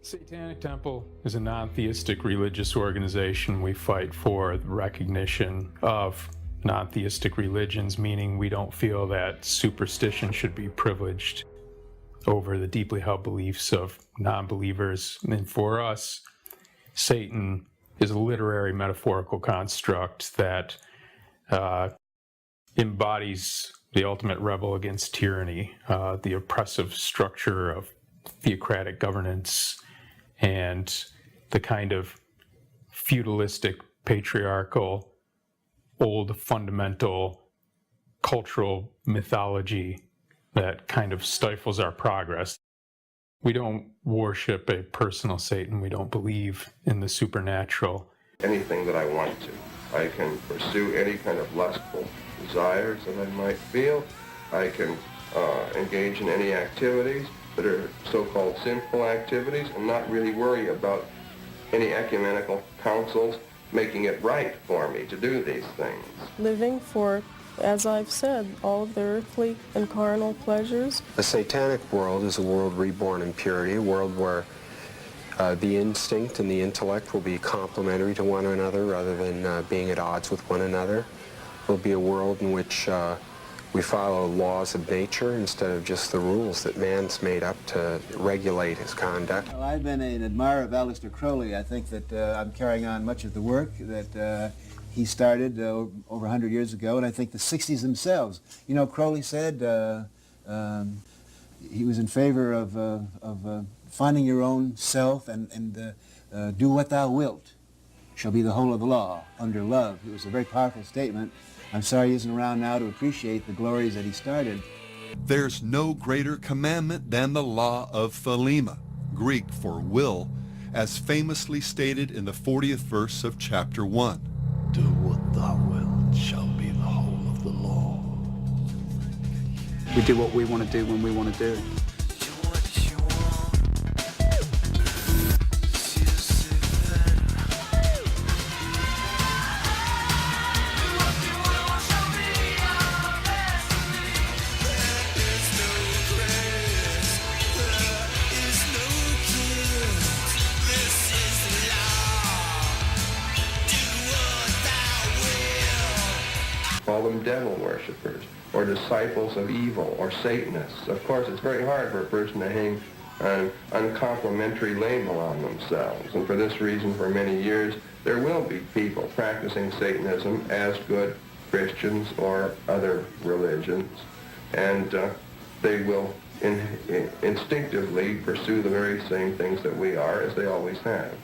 Satanic Temple is a non-theistic religious organization. We fight for the recognition of non-theistic religions, meaning we don't feel that superstition should be privileged over the deeply held beliefs of non-believers. And for us, Satan is a literary metaphorical construct that embodies the ultimate rebel against tyranny, the oppressive structure of theocratic governance, and the kind of feudalistic, patriarchal, old fundamental cultural mythology that kind of stifles our progress. We don't worship a personal Satan. We don't believe in the supernatural. Anything that I want to. I can pursue any kind of lustful desires that I might feel. I can engage in any activities that are so-called sinful activities and not really worry about any ecumenical councils making it right for me to do these things. Living for, as I've said, all of the earthly and carnal pleasures. The satanic world is a world reborn in purity, a world where the instinct and the intellect will be complementary to one another rather than being at odds with one another. It will be a world in which we follow laws of nature instead of just the rules that man's made up to regulate his conduct. Well, I've been an admirer of Aleister Crowley. I think that I'm carrying on much of the work that he started over 100 years ago, and I think the 60s themselves. You know, Crowley said he was in favor of finding your own self and do what thou wilt shall be the whole of the law under love. It was a very powerful statement. I'm sorry he isn't around now to appreciate the glories that he started. There's no greater commandment than the law of Thelema, Greek for will, as famously stated in the 40th verse of chapter 1. Do what thou wilt shall be the whole of the law. We do what we want to do when we want to do it. Call them devil worshippers, or disciples of evil, or Satanists. Of course, it's very hard for a person to hang an uncomplimentary label on themselves, and for this reason, for many years, there will be people practicing Satanism as good Christians or other religions, and they will instinctively pursue the very same things that we are, as they always have.